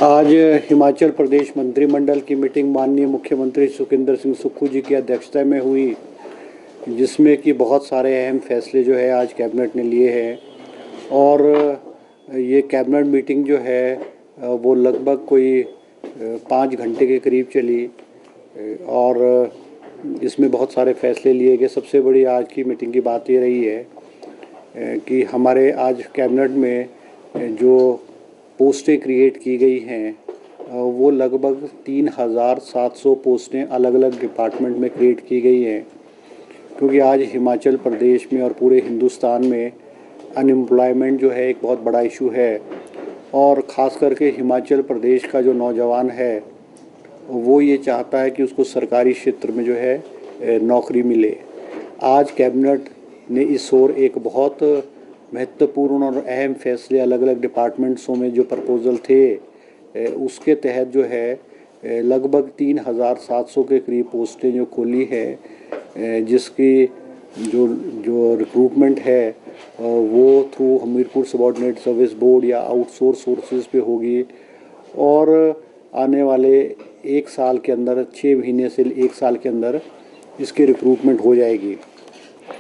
आज हिमाचल प्रदेश मंत्रिमंडल की मीटिंग माननीय मुख्यमंत्री सुखविंदर सिंह सुक्खू जी की अध्यक्षता में हुई, जिसमें कि बहुत सारे अहम फैसले जो है आज कैबिनेट ने लिए हैं। और ये कैबिनेट मीटिंग जो है वो लगभग कोई 5 घंटे के करीब चली और इसमें बहुत सारे फैसले लिए गए। सबसे बड़ी आज की मीटिंग की बात ये रही है कि हमारे आज कैबिनेट में जो पोस्टें क्रिएट की गई हैं वो लगभग 3700 पोस्टें अलग अलग डिपार्टमेंट में क्रिएट की गई हैं, क्योंकि आज हिमाचल प्रदेश में और पूरे हिंदुस्तान में अनएम्प्लॉयमेंट जो है एक बहुत बड़ा इशू है। और ख़ास करके हिमाचल प्रदेश का जो नौजवान है वो ये चाहता है कि उसको सरकारी क्षेत्र में जो है नौकरी मिले। आज कैबिनेट ने इस ओर एक बहुत महत्वपूर्ण और अहम फैसले अलग अलग डिपार्टमेंट्सों में जो प्रपोज़ल थे उसके तहत जो है लगभग 3700 के करीब पोस्टें जो खोली है, जिसकी जो रिक्रूटमेंट है वो through Hamirpur subordinate service board या आउटसोर्स सोर्सेज पे होगी। और आने वाले 1 साल के अंदर 6 महीने से 1 साल के अंदर इसकी रिक्रूटमेंट हो जाएगी।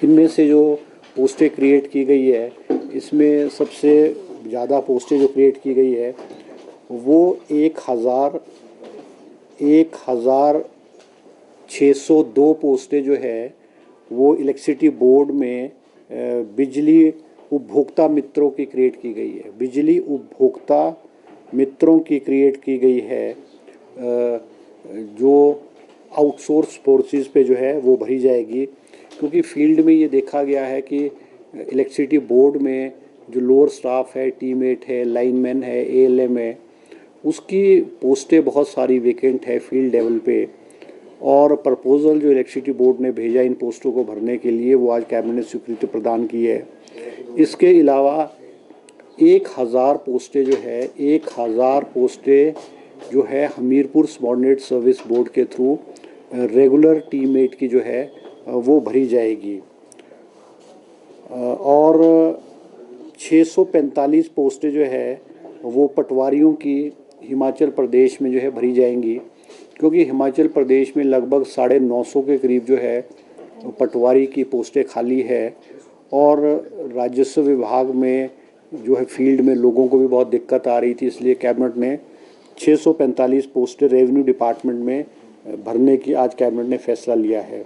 इनमें से जो पोस्टें क्रिएट की गई है, इसमें सबसे ज़्यादा पोस्टें जो क्रिएट की गई है वो 1602 पोस्टें जो है वो इलेक्ट्रिसिटी बोर्ड में बिजली उपभोक्ता मित्रों की क्रिएट की गई है। बिजली उपभोक्ता मित्रों की क्रिएट की गई है, जो आउटसोर्स फोर्सेस पे जो है वो भरी जाएगी, क्योंकि फील्ड में ये देखा गया है कि इलेक्ट्रिसिटी बोर्ड में जो लोअर स्टाफ है, टीमेट है, लाइनमैन है, एएलएम है, उसकी पोस्टें बहुत सारी वेकेंट है फील्ड लेवल पे। और प्रपोज़ल जो इलेक्ट्रिसिटी बोर्ड ने भेजा इन पोस्टों को भरने के लिए वो आज कैबिनेट ने स्वीकृति प्रदान की है। इसके अलावा 1000 पोस्टें जो है 1000 पोस्टें जो है हमीरपुर सबॉर्डिनेट सर्विस बोर्ड के थ्रू रेगुलर टीमेट की जो है वो भरी जाएगी। और 645 पोस्टें जो है वो पटवारियों की हिमाचल प्रदेश में जो है भरी जाएंगी, क्योंकि हिमाचल प्रदेश में लगभग 950 के करीब जो है पटवारी की पोस्टें खाली है। और राजस्व विभाग में जो है फील्ड में लोगों को भी बहुत दिक्कत आ रही थी, इसलिए कैबिनेट ने 645 पोस्टें रेवेन्यू डिपार्टमेंट में भरने की आज कैबिनेट ने फैसला लिया है।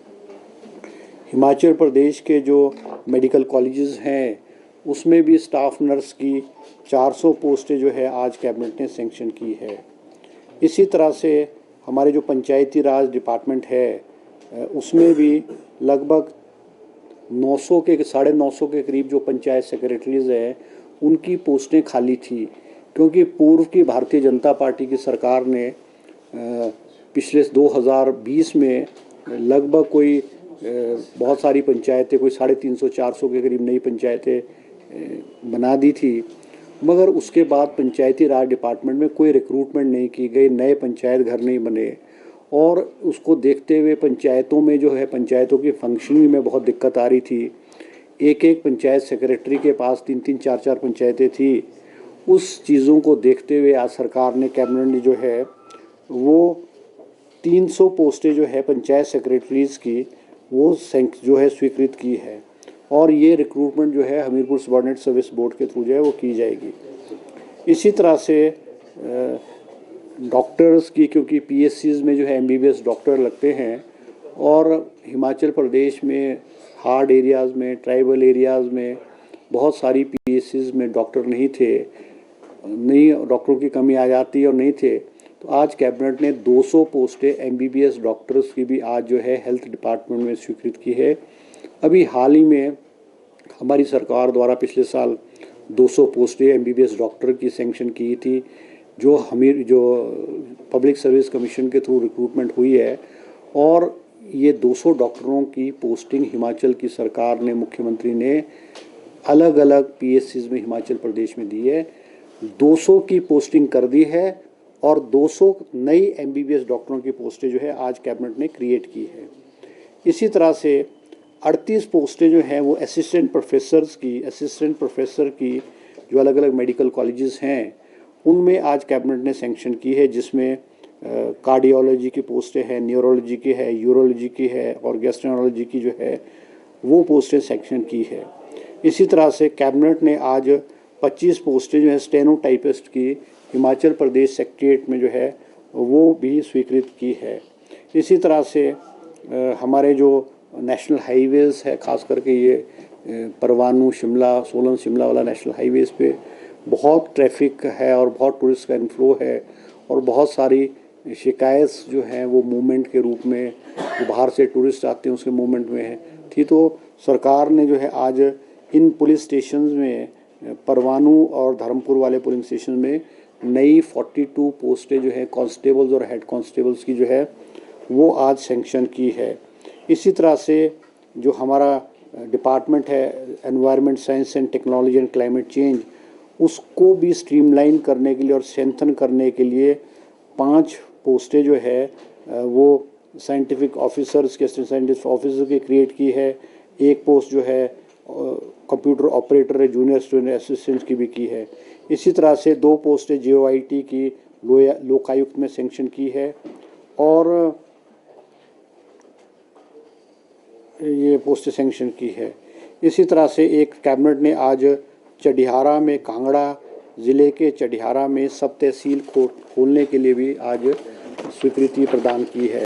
हिमाचल प्रदेश के जो मेडिकल कॉलेजेस हैं उसमें भी स्टाफ नर्स की 400 पोस्टें जो है आज कैबिनेट ने सैंक्शन की है। इसी तरह से हमारे जो पंचायती राज डिपार्टमेंट है उसमें भी लगभग 900 के 950 के करीब जो पंचायत सेक्रेटरीज हैं उनकी पोस्टें खाली थी, क्योंकि पूर्व की भारतीय जनता पार्टी की सरकार ने पिछले 2020 में लगभग कोई बहुत सारी पंचायतें कोई 350-400 के करीब नई पंचायतें बना दी थी, मगर उसके बाद पंचायती राज डिपार्टमेंट में कोई रिक्रूटमेंट नहीं की गई, नए पंचायत घर नहीं बने। और उसको देखते हुए पंचायतों में जो है पंचायतों की फंक्शनिंग में बहुत दिक्कत आ रही थी। एक पंचायत सेक्रेटरी के पास 3-3, 4-4 पंचायतें थी। उस चीज़ों को देखते हुए आज सरकार ने कैबिनेट ने जो है वो 300 पोस्टें जो है पंचायत सेक्रेटरीज़ की वो जो है स्वीकृत की है। और ये रिक्रूटमेंट जो है हमीरपुर सबॉर्डिनेट सर्विस बोर्ड के थ्रू जो है वो की जाएगी। इसी तरह से डॉक्टर्स की, क्योंकि पीएससीज में जो है एमबीबीएस डॉक्टर लगते हैं और हिमाचल प्रदेश में हार्ड एरियाज़ में, ट्राइबल एरियाज़ में बहुत सारी पीएससीज में डॉक्टर नहीं थे, नहीं डॉक्टरों की कमी आ जाती और नहीं थे। तो आज कैबिनेट ने 200 पोस्टें एमबीबीएस डॉक्टर्स की भी आज जो है हेल्थ डिपार्टमेंट में स्वीकृत की है। अभी हाल ही में हमारी सरकार द्वारा पिछले साल 200 पोस्टें एमबीबीएस डॉक्टर की सैंक्शन की थी, जो पब्लिक सर्विस कमीशन के थ्रू रिक्रूटमेंट हुई है। और ये 200 डॉक्टरों की पोस्टिंग हिमाचल की सरकार ने, मुख्यमंत्री ने अलग अलग पीएससीज में हिमाचल प्रदेश में दी है। 200 की पोस्टिंग कर दी है और 200 नई एमबीबीएस डॉक्टरों की पोस्टें जो है आज कैबिनेट ने क्रिएट की है। इसी तरह से 38 पोस्टें जो हैं वो असिस्टेंट प्रोफेसर की जो अलग अलग मेडिकल कॉलेजेस हैं उनमें आज कैबिनेट ने सैंक्शन की है, जिसमें कार्डियोलॉजी की पोस्टें हैं, न्यूरोलॉजी की है, यूरोलॉजी की है और गैस्ट्रोनोलॉजी की जो है वो पोस्टें सैंक्शन की है। इसी तरह से कैबिनेट ने आज 25 पोस्टें जो है स्टेनोटाइपिस्ट की हिमाचल प्रदेश सेक्रेटेरिएट में जो है वो भी स्वीकृत की है। इसी तरह से हमारे जो नेशनल हाईवेज़ है, ख़ास करके ये परवाणू शिमला, सोलन शिमला वाला नेशनल हाईवेज़ पे बहुत ट्रैफिक है और बहुत टूरिस्ट का इनफ्लो है और बहुत सारी शिकायत जो हैं वो मूवमेंट के रूप में, जो बाहर से टूरिस्ट आते हैं उसके मूवमेंट में है थी। तो सरकार ने जो है आज इन पुलिस स्टेशंस में, परवाणू और धर्मपुर वाले पुलिस स्टेशन में नई 42 पोस्टें जो है कांस्टेबल्स और हेड कांस्टेबल्स की जो है वो आज सैंक्शन की है। इसी तरह से जो हमारा डिपार्टमेंट है environment science and technology and climate change, उसको भी स्ट्रीमलाइन करने के लिए और स्ट्रेंथन करने के लिए 5 पोस्टें जो है वो साइंटिफिक ऑफिसर्स के, साइंटिफिक ऑफिसर की क्रिएट की है। एक पोस्ट जो है कंप्यूटर ऑपरेटर है, जूनियर स्टूडेंट असिस्टेंट की भी की है। इसी तरह से 2 पोस्टें JOIT की लोकायुक्त में सैंक्शन की है और ये पोस्टें सैंक्शन की है। इसी तरह से एक कैबिनेट ने आज चढ़ियारा में, कांगड़ा ज़िले के चढ़ियारा में सब तहसील खोलने के लिए भी आज स्वीकृति प्रदान की है।